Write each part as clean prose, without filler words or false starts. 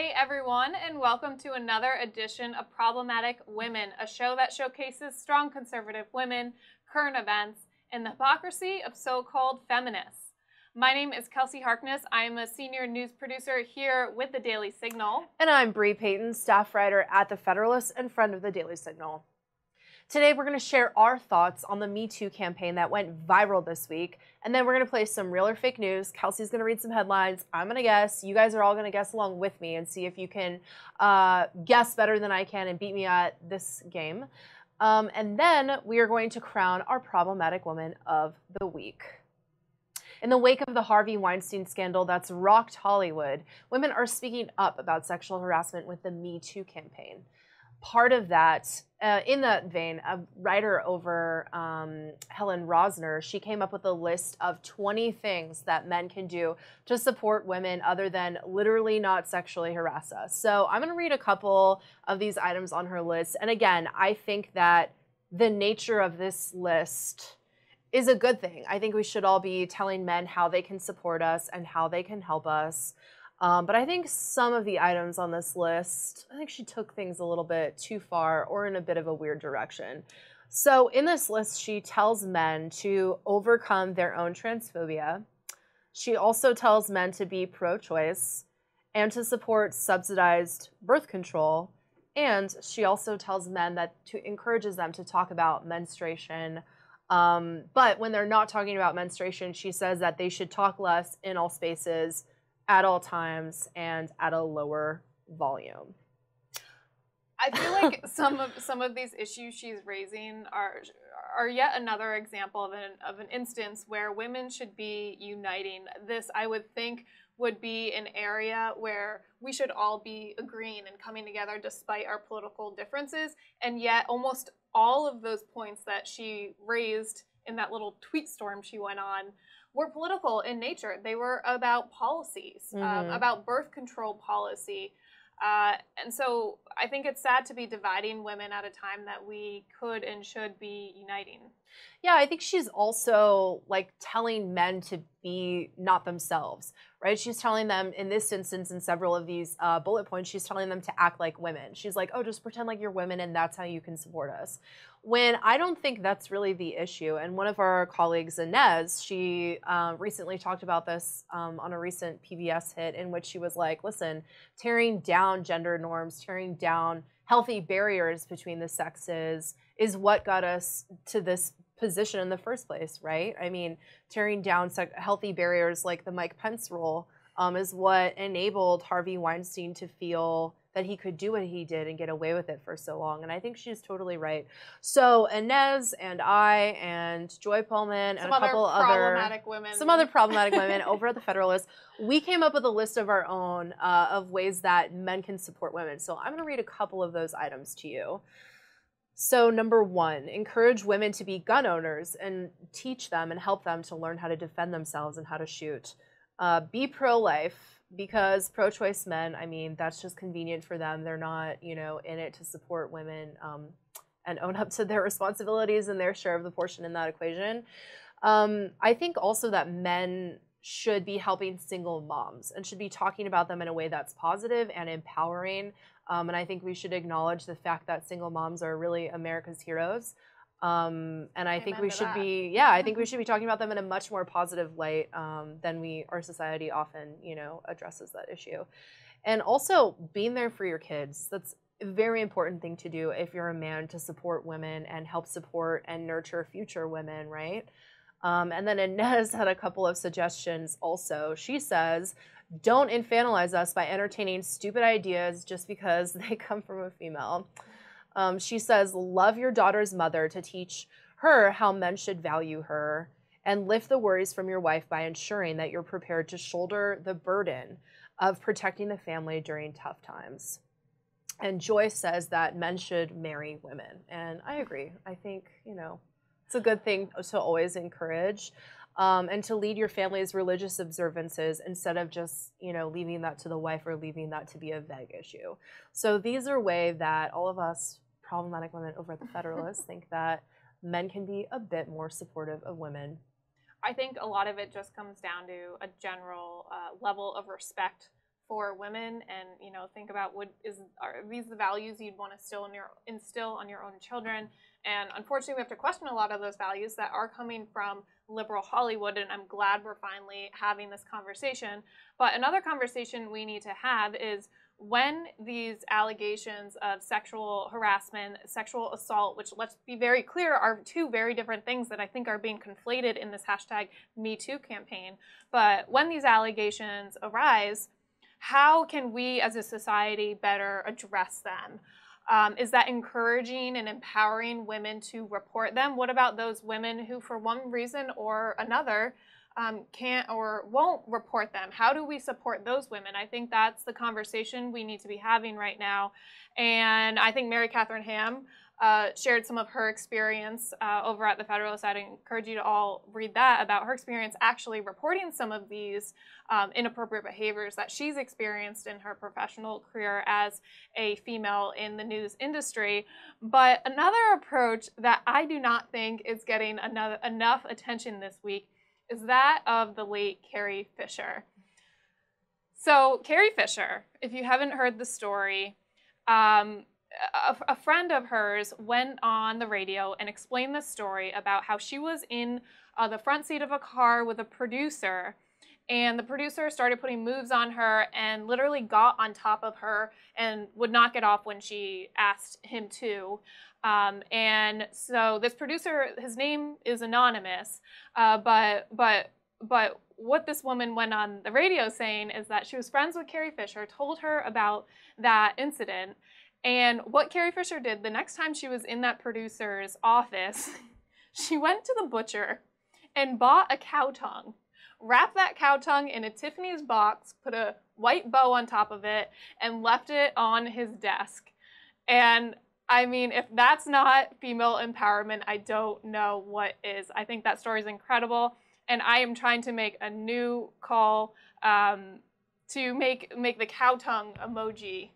Hey everyone, and welcome to another edition of Problematic Women, a show that showcases strong conservative women, current events, and the hypocrisy of so-called feminists. My name is Kelsey Harkness. I am a senior news producer here with the Daily Signal. And I'm Bree Payton, staff writer at The Federalist and friend of the Daily Signal. Today we're going to share our thoughts on the Me2 campaign that went viral this week, and then we're going to play some real or fake news. Kelsey's going to read some headlines. I'm going to guess. You guys are all going to guess along with me and see if you can guess better than I can and beat me at this game. And then we are going to crown our problematic woman of the week. In the wake of the Harvey Weinstein scandal that's rocked Hollywood, women are speaking up about sexual harassment with the Me2 campaign. Part of that, in that vein, a writer over Helen Rosner, she came up with a list of 20 things that men can do to support women other than literally not sexually harass us. So I'm going to read a couple of these items on her list. And again, I think that the nature of this list is a good thing. I think we should all be telling men how they can support us and how they can help us. But I think some of the items on this list, I think she took things a little bit too far or in a bit of a weird direction. So in this list, she tells men to overcome their own transphobia. She also tells men to be pro-choice and to support subsidized birth control. And she also tells men that encourages them to talk about menstruation. But when they're not talking about menstruation, she says that they should talk less in all spaces, at all times, and at a lower volume. I feel like some of these issues she's raising are yet another example of an instance where women should be uniting. This, I would think, would be an area where we should all be agreeing and coming together despite our political differences, and yet almost all of those points that she raised in that little tweet storm she went on were political in nature. They were about policies, about birth control policy. And so I think it's sad to be dividing women at a time that we could and should be uniting. Yeah, I think she's also like telling men to be not themselves, right? She's telling them in this instance, in several of these bullet points, she's telling them to act like women. She's like, oh, just pretend like you're women and that's how you can support us. When I don't think that's really the issue. And one of our colleagues, Inez, she recently talked about this on a recent PBS hit in which she was like, listen, tearing down gender norms, tearing down healthy barriers between the sexes is what got us to this position in the first place, right? I mean, tearing down healthy barriers like the Mike Pence rule is what enabled Harvey Weinstein to feel that he could do what he did and get away with it for so long. And I think she's totally right. So Inez and I and Joy Pullman and a couple other problematic women over at the Federalist, we came up with a list of our own of ways that men can support women. So I'm going to read a couple of those items to you. So number one, encourage women to be gun owners and teach them and help them to learn how to defend themselves and how to shoot. Be pro-life, because pro-choice men, I mean, that's just convenient for them. They're not, in it to support women and own up to their responsibilities and their share of the portion in that equation. I think also that men should be helping single moms and should be talking about them in a way that's positive and empowering. And I think we should acknowledge the fact that single moms are really America's heroes. And I think we should be, I think we should be talking about them in a much more positive light than our society often, addresses that issue. And also being there for your kids. That's a very important thing to do if you're a man, to support women and help support and nurture future women, right? And then Inez had a couple of suggestions also. She says, don't infantilize us by entertaining stupid ideas just because they come from a female. She says, love your daughter's mother to teach her how men should value her, and lift the worries from your wife by ensuring that you're prepared to shoulder the burden of protecting the family during tough times. And Joy says that men should marry women. And I agree. I think, it's a good thing to always encourage. And to lead your family's religious observances instead of just, leaving that to the wife or leaving that to be a vague issue. So these are ways that all of us problematic women over at the Federalist think that men can be a bit more supportive of women. I think a lot of it just comes down to a general level of respect for women, and think about are these the values you'd want to instill on your own children. And unfortunately, we have to question a lot of those values that are coming from liberal Hollywood, and I'm glad we're finally having this conversation. But another conversation we need to have is when these allegations of sexual harassment, sexual assault, which, let's be very clear, are two very different things that I think are being conflated in this hashtag Me2 campaign. But when these allegations arise, how can we as a society better address them? Is that encouraging and empowering women to report them? What about those women who, for one reason or another, can't or won't report them? How do we support those women? I think that's the conversation we need to be having right now. And I think Mary Catherine Ham shared some of her experience over at the Federalist. I'd encourage you to all read that, about her experience actually reporting some of these inappropriate behaviors that she's experienced in her professional career as a female in the news industry. But another approach that I do not think is getting enough attention this week is that of the late Carrie Fisher. So Carrie Fisher, if you haven't heard the story, a friend of hers went on the radio and explained the story about how she was in the front seat of a car with a producer, and the producer started putting moves on her and literally got on top of her and would not get off when she asked him to. And so this producer, his name is anonymous, but what this woman went on the radio saying is that she was friends with Carrie Fisher, told her about that incident. And what Carrie Fisher did the next time she was in that producer's office, she went to the butcher and bought a cow tongue, wrapped that cow tongue in a Tiffany's box, put a white bow on top of it, and left it on his desk. And I mean, if that's not female empowerment, I don't know what is. I think that story is incredible, and I am trying to make a new call to make the cow tongue emoji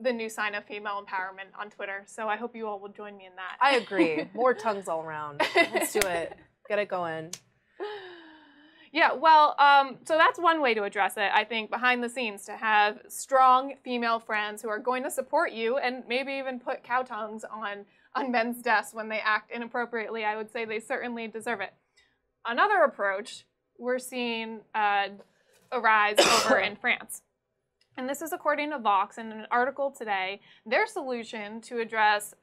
the new sign of female empowerment on Twitter. So I hope you all will join me in that. I agree. More tongues all around. Let's do it. Get it going. Yeah, well, so that's one way to address it, I think, behind the scenes, to have strong female friends who are going to support you and maybe even put cow tongues on men's desks when they act inappropriately. I would say they certainly deserve it. Another approach we're seeing arise over in France. And this is according to Vox in an article today. Their solution to address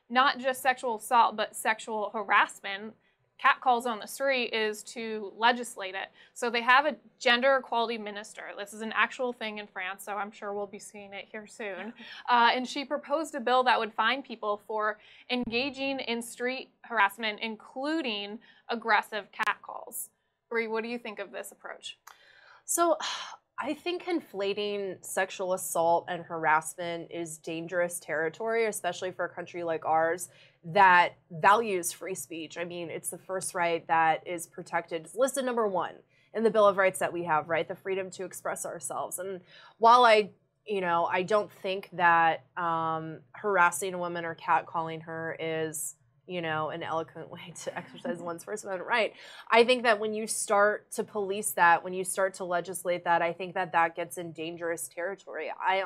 not just sexual assault, but sexual harassment, catcalls on the street, is to legislate it. So they have a gender equality minister. This is an actual thing in France, so I'm sure we'll be seeing it here soon. And she proposed a bill that would fine people for engaging in street harassment, including aggressive catcalls. Bree, what do you think of this approach? So I think conflating sexual assault and harassment is dangerous territory, especially for a country like ours that values free speech. I mean, it's the first right that is protected. It's listed number 1 in the Bill of Rights that we have, right? The freedom to express ourselves. And while I don't think that harassing a woman or catcalling her is, an eloquent way to exercise one's First Amendment right, I think that when you start to police that, when you start to legislate that, I think that gets in dangerous territory. I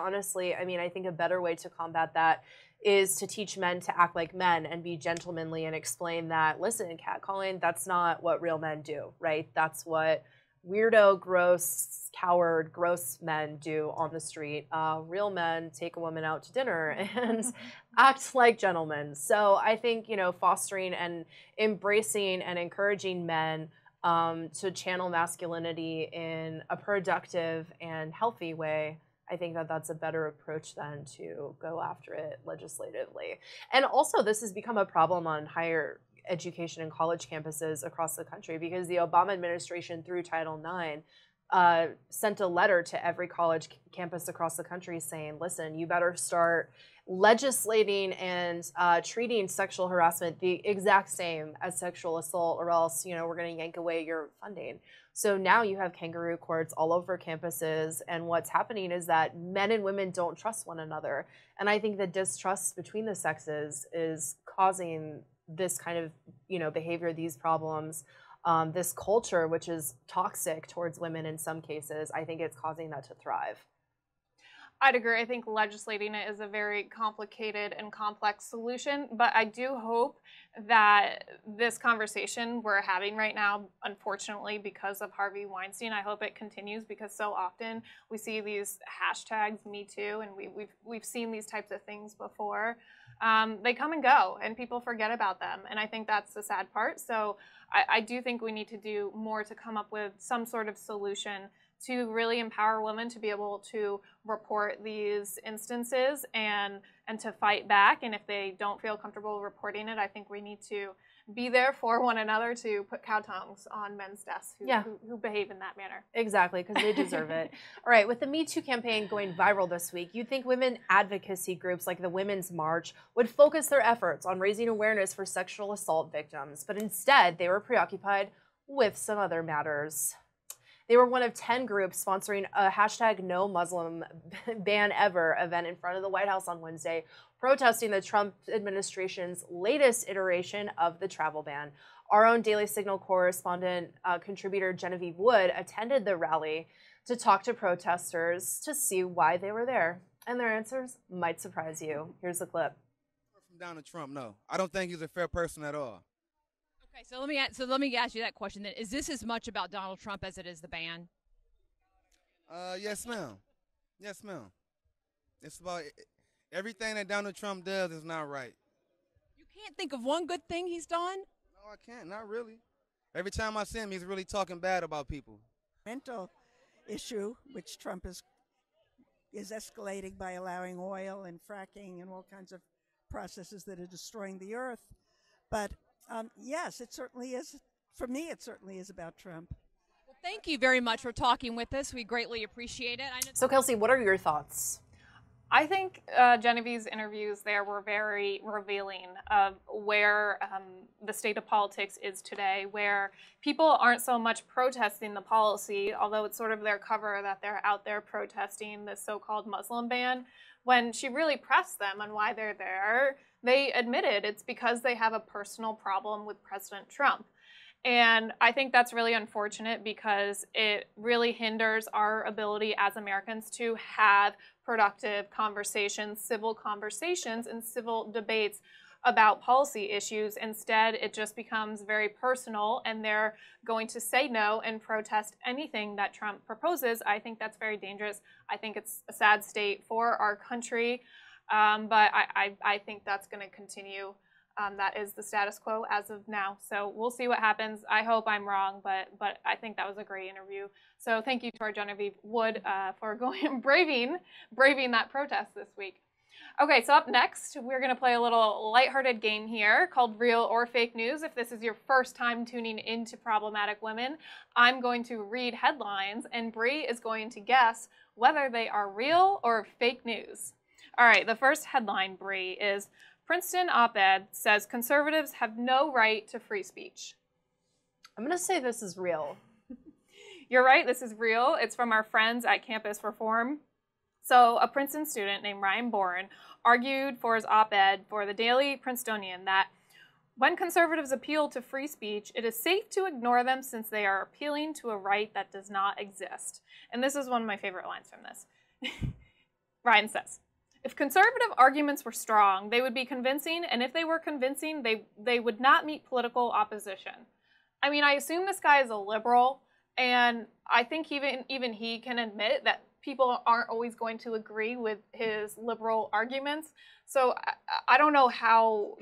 think a better way to combat that is to teach men to act like men and be gentlemanly and explain that, listen, catcalling, that's not what real men do, right? That's what weirdo, gross, coward, gross men do on the street. Real men take a woman out to dinner and act like gentlemen. So I think, fostering and embracing and encouraging men to channel masculinity in a productive and healthy way, I think that's a better approach than to go after it legislatively. And also, this has become a problem on higher education and college campuses across the country because the Obama administration, through Title IX, sent a letter to every college campus across the country saying, listen, you better start legislating and treating sexual harassment the exact same as sexual assault, or else, we're going to yank away your funding. So now you have kangaroo courts all over campuses, and what's happening is that men and women don't trust one another. And I think the distrust between the sexes is causing this kind of, behavior, these problems. this culture, which is toxic towards women in some cases, I think it's causing that to thrive. I'd agree. I think legislating it is a very complicated and complex solution, but I do hope that this conversation we're having right now, unfortunately, because of Harvey Weinstein, I hope it continues, because so often we see these hashtags, Me Too, and we've seen these types of things before. They come and go, and people forget about them, and I think that's the sad part. So I do think we need to do more to come up with some sort of solution to really empower women to be able to report these instances and to fight back. And if they don't feel comfortable reporting it, I think we need to be there for one another to put cow tongues on men's desks who behave in that manner. Exactly, because they deserve it. All right, with the Me Too campaign going viral this week, you'd think women advocacy groups like the Women's March would focus their efforts on raising awareness for sexual assault victims, but instead they were preoccupied with some other matters. They were one of 10 groups sponsoring a hashtag No Muslim Ban Ever event in front of the White House on Wednesday, protesting the Trump administration's latest iteration of the travel ban. Our own Daily Signal correspondent, contributor Genevieve Wood, attended the rally to talk to protesters to see why they were there. And their answers might surprise you. Here's the clip. From Donald Trump, no. I don't think he's a fair person at all. Okay, so let me ask you that question then. Is this as much about Donald Trump as it is the ban? Yes, ma'am. Yes, ma'am. It's about everything that Donald Trump does is not right. You can't think of one good thing he's done? No, I can't. Not really. Every time I see him, he's really talking bad about people. Mental issue, which Trump is escalating by allowing oil and fracking and all kinds of processes that are destroying the earth. But yes, it certainly is. For me, it certainly is about Trump. Well, thank you very much for talking with us. We greatly appreciate it. So, Kelsey, what are your thoughts? I think Genevieve's interviews there were very revealing of where the state of politics is today, where people aren't so much protesting the policy, although it's sort of their cover that they're out there protesting the so-called Muslim ban. When she really pressed them on why they're there, they admitted it's because they have a personal problem with President Trump. And I think that's really unfortunate because it really hinders our ability as Americans to have productive conversations, civil conversations, and civil debates about policy issues. Instead, it just becomes very personal, and they're going to say no and protest anything that Trump proposes. I think that's very dangerous. I think it's a sad state for our country, but I think that's going to continue. That is the status quo as of now. So we'll see what happens. I hope I'm wrong, but I think that was a great interview. So thank you to our Genevieve Wood for going braving that protest this week. Okay, so up next, we're going to play a little lighthearted game here called Real or Fake News. If this is your first time tuning into Problematic Women, I'm going to read headlines, and Bree is going to guess whether they are real or fake news. All right, the first headline, Bree, is Princeton op-ed says conservatives have no right to free speech. I'm going to say this is real. You're right, this is real. It's from our friends at Campus Reform. So a Princeton student named Ryan Bourne argued for his op-ed for the Daily Princetonian that when conservatives appeal to free speech, it is safe to ignore them since they are appealing to a right that does not exist. And this is one of my favorite lines from this. Ryan says, if conservative arguments were strong, they would be convincing, and if they were convincing, they would not meet political opposition. I mean, I assume this guy is a liberal, and I think even he can admit that people aren't always going to agree with his liberal arguments. So I don't know how,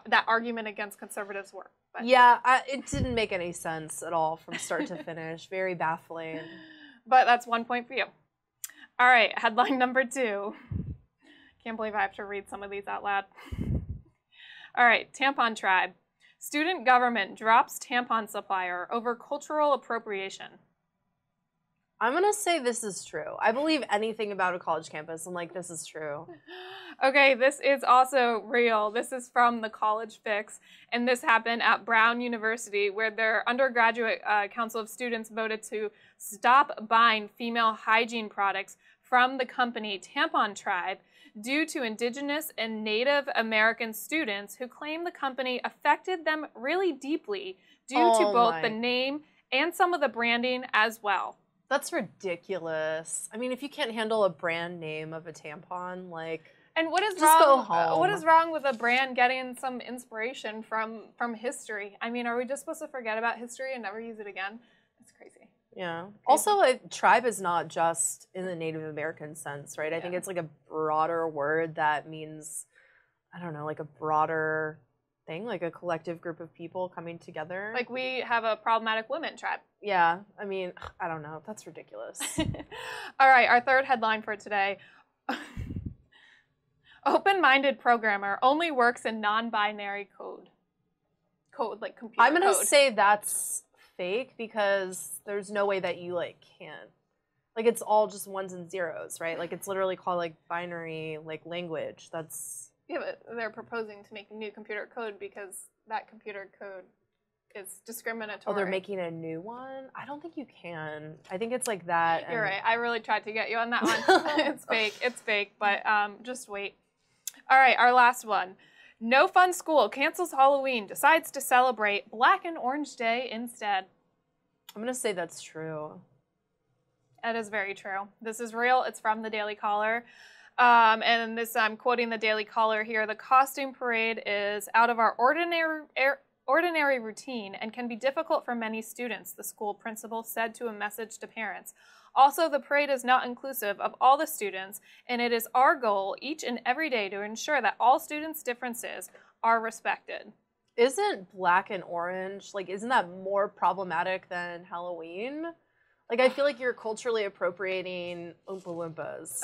that argument against conservatives work. But. Yeah, it didn't make any sense at all from start to finish. Very baffling. But that's 1 point for you. All right, headline number 2. Can't believe I have to read some of these out loud. All right, tampon tribe. Student government drops tampon supplier over cultural appropriation. I'm going to say this is true. I believe anything about a college campus. I'm like, this is true. Okay, this is also real. This is from the College Fix, and this happened at Brown University, where their undergraduate council of students voted to stop buying female hygiene products from the company Tampon Tribe due to Indigenous and Native American students who claim the company affected them really deeply due to both the name and some of the branding as well. That's ridiculous. I mean, if you can't handle a brand name of a tampon, like, and what is just wrong? go home. What is wrong with a brand getting some inspiration from history? I mean, are we just supposed to forget about history and never use it again? It's crazy. Yeah. Crazy. Also, a tribe is not just in the Native American sense, right? I think it's like a broader word that means, I don't know, like a broader thing, like a collective group of people coming together. Like we have a problematic women tribe. Yeah, I mean, I don't know. That's ridiculous. All right, our third headline for today. Open-minded programmer only works in non-binary code. Code, like computer I'm going to code. say that's fake because there's no way that you, like, can. Like, it's all just ones and zeros, right? Like, it's literally called, like, binary, like, language. That's... Yeah, but they're proposing to make new computer code because that computer code is discriminatory. Oh, they're making a new one? I don't think you can. I think it's like that. You're right. I really tried to get you on that one. It's fake. It's fake, but just wait. All right, our last one. No Fun School cancels Halloween, decides to celebrate Black and Orange Day instead. I'm going to say that's true. That is very true. This is real. It's from the Daily Caller. And this, I'm quoting the Daily Caller here. The costume parade is out of our ordinary routine and can be difficult for many students, the school principal said to a message to parents. Also, the parade is not inclusive of all the students, and it is our goal each and every day to ensure that all students' differences are respected. Isn't black and orange, like, isn't that more problematic than Halloween? Like, I feel like you're culturally appropriating Oompa Loompas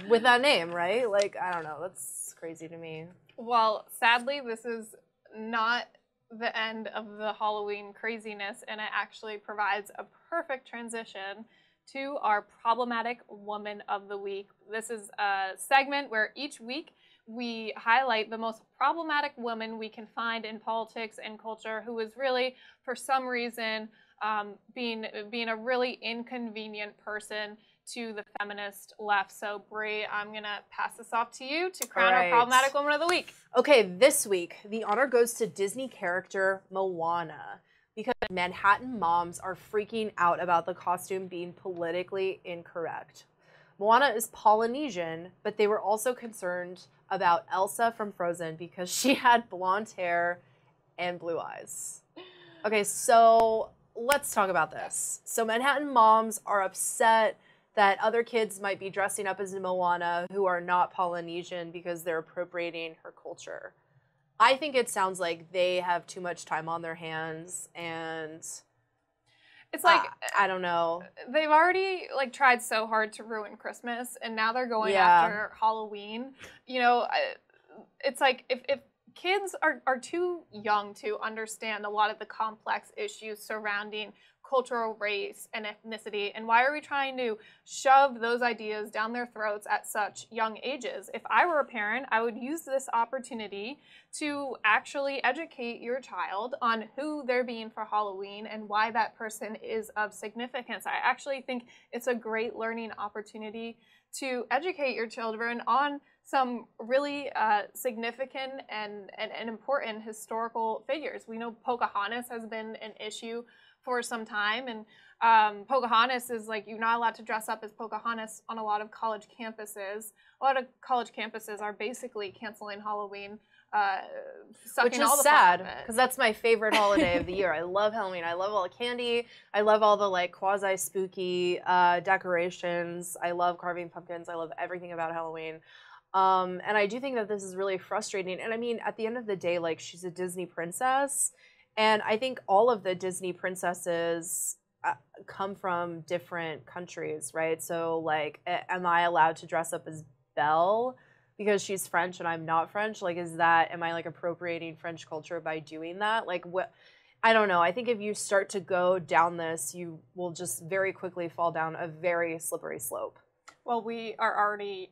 with that name, right? Like, I don't know. That's crazy to me. Well, sadly, this is not the end of the Halloween craziness, and it actually provides a perfect transition to our Problematic Woman of the Week. This is a segment where each week we highlight the most problematic woman we can find in politics and culture who is really, for some reason, being a really inconvenient person to the feminist left. So, Brie, I'm going to pass this off to you to crown our Problematic Woman of the Week. Okay, this week, the honor goes to Disney character Moana, because Manhattan moms are freaking out about the costume being politically incorrect. Moana is Polynesian, but they were also concerned about Elsa from Frozen because she had blonde hair and blue eyes. Okay, so let's talk about this. So Manhattan moms are upset that other kids might be dressing up as Moana who are not Polynesian because they're appropriating her culture. I think it sounds like they have too much time on their hands, and it's like I don't know. They've already like tried so hard to ruin Christmas, and now they're going after Halloween. You know, it's like if kids are too young to understand a lot of the complex issues surrounding cultural race and ethnicity, and why are we trying to shove those ideas down their throats at such young ages? If I were a parent, I would use this opportunity to actually educate your child on who they're being for Halloween and why that person is of significance. I actually think it's a great learning opportunity to educate your children on some really significant and important historical figures. We know Pocahontas has been an issue for some time, and Pocahontas is like, you're not allowed to dress up as Pocahontas on a lot of college campuses. A lot of college campuses are basically canceling Halloween, which is sad because that's my favorite holiday of the year. I love Halloween. I love all the candy. I love all the like quasi spooky decorations. I love carving pumpkins. I love everything about Halloween. And I do think that this is really frustrating. And I mean, at the end of the day, like, she's a Disney princess. And I think all of the Disney princesses come from different countries, right? So, like, am I allowed to dress up as Belle because she's French and I'm not French? Like, am I, like, appropriating French culture by doing that? Like, what? I don't know. I think if you start to go down this, you will just very quickly fall down a very slippery slope. Well, we are already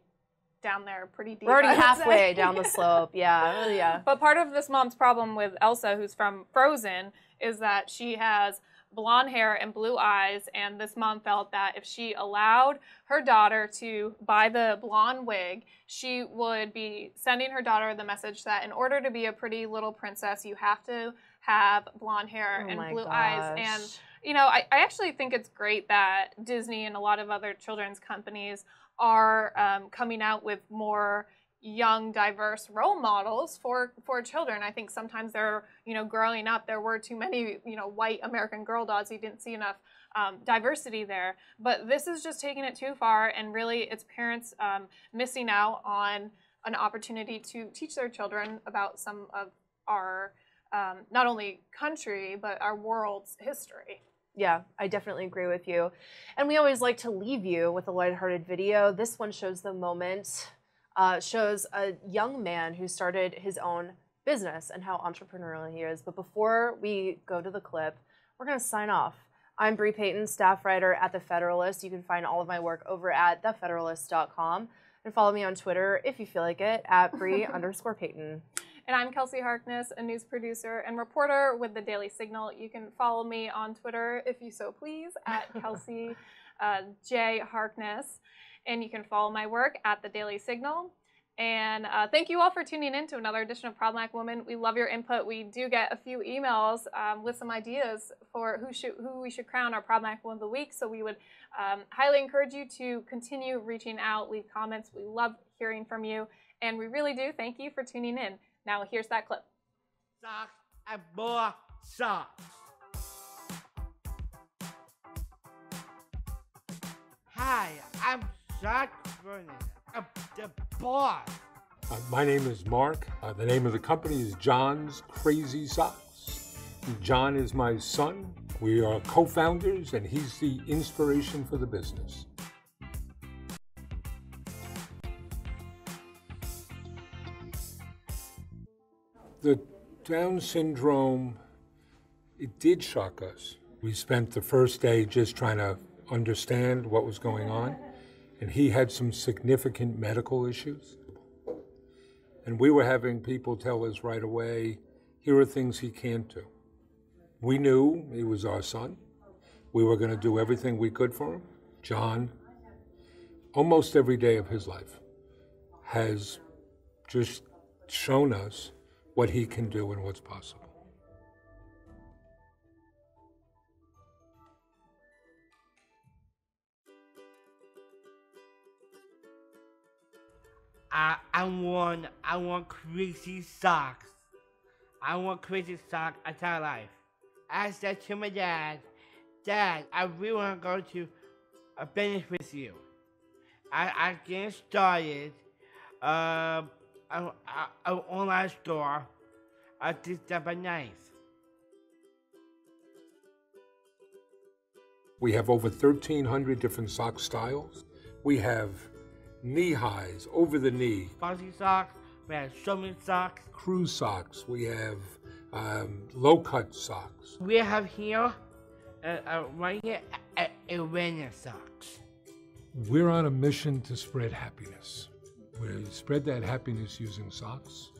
down there pretty deep. We're already halfway down the slope. Yeah. But part of this mom's problem with Elsa, who's from Frozen, is that she has blonde hair and blue eyes, and this mom felt that if she allowed her daughter to buy the blonde wig, she would be sending her daughter the message that in order to be a pretty little princess, you have to have blonde hair Oh and my blue eyes. gosh. And, you know, I actually think it's great that Disney and a lot of other children's companies are coming out with more young, diverse role models for children. I think sometimes they're, you know, growing up, there were too many, you know, white American Girl dolls. You didn't see enough diversity there. But this is just taking it too far, and really it's parents missing out on an opportunity to teach their children about some of our, not only country, but our world's history. Yeah, I definitely agree with you. And we always like to leave you with a lighthearted video. This one shows the moment, shows a young man who started his own business and how entrepreneurial he is. But before we go to the clip, we're going to sign off. I'm Bree Payton, staff writer at The Federalist. You can find all of my work over at thefederalist.com. And follow me on Twitter, if you feel like it, at Bree_Payton. And I'm Kelsey Harkness, a news producer and reporter with the Daily Signal. You can follow me on Twitter, if you so please, at Kelsey J. Harkness. And you can follow my work at the Daily Signal. And thank you all for tuning in to another edition of Problematic Woman. We love your input. We do get a few emails with some ideas for who we should crown our Problematic Woman of the Week. So we would highly encourage you to continue reaching out, leave comments. We love hearing from you. And we really do. Thank you for tuning in. Now here's that clip. Socks and more socks. Hi, I'm Zach Vernon. I'm the boss. My name is Mark. The name of the company is John's Crazy Socks. John is my son. We are co-founders, and he's the inspiration for the business. The Down syndrome, it did shock us. We spent the first day just trying to understand what was going on, and he had some significant medical issues. And we were having people tell us right away, here are things he can't do. We knew he was our son. We were going to do everything we could for him. John, almost every day of his life, has just shown us what he can do and what's possible. I want crazy socks. I want crazy socks entire life. I said to my dad, Dad, I really want to go to a business with you. I get started an online store December 9th. We have over 1,300 different sock styles. We have knee highs, over the knee. Boxy socks, we have swimming socks. Crew socks. We have low-cut socks. We have here, right here, awareness socks. We're on a mission to spread happiness. We spread that happiness using socks.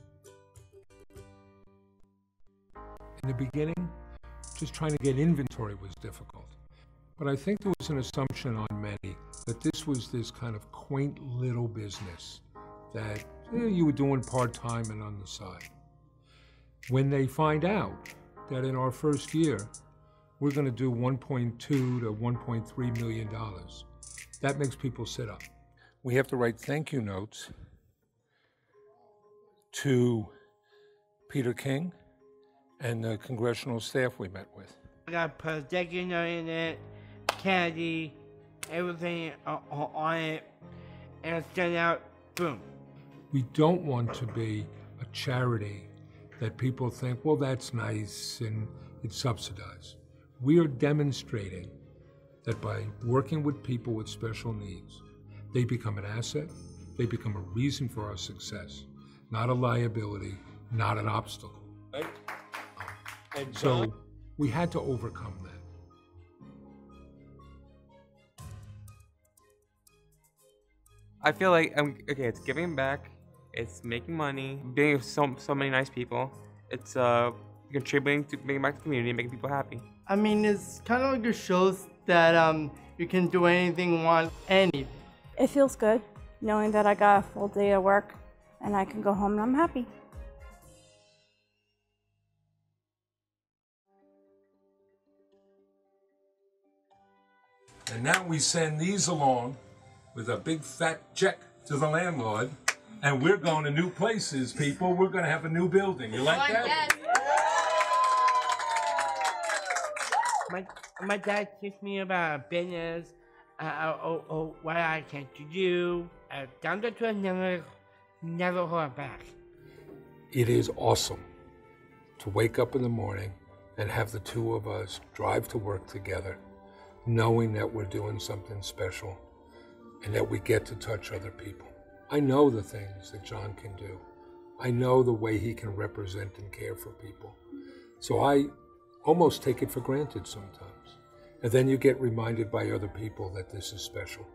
In the beginning, just trying to get inventory was difficult. But I think there was an assumption on many that this was this kind of quaint little business that you were doing part-time and on the side. When they find out that in our first year, we're going to do $1.2 to $1.3 million, that makes people sit up. We have to write thank you notes to Peter King and the congressional staff we met with. I got to put a sticky note in it, candy, everything on it, and send out, boom. We don't want to be a charity that people think, well, that's nice and it's subsidized. We are demonstrating that by working with people with special needs, they become an asset, they become a reason for our success, not a liability, not an obstacle. Right? And so we had to overcome that. I feel like, okay, it's giving back, it's making money, being with so many nice people, it's contributing to making back to the community and making people happy. I mean, it's kind of like it shows that you can do anything you want, anything. It feels good knowing that I got a full day of work and I can go home and I'm happy. And now we send these along with a big fat check to the landlord. And we're going to new places, people. We're going to have a new building. You like that? My dad teach me about business, what I can do. Down the truck never hold back. It is awesome to wake up in the morning and have the two of us drive to work together, knowing that we're doing something special and that we get to touch other people. I know the things that John can do. I know the way he can represent and care for people. So I almost take it for granted sometimes. And then you get reminded by other people that this is special.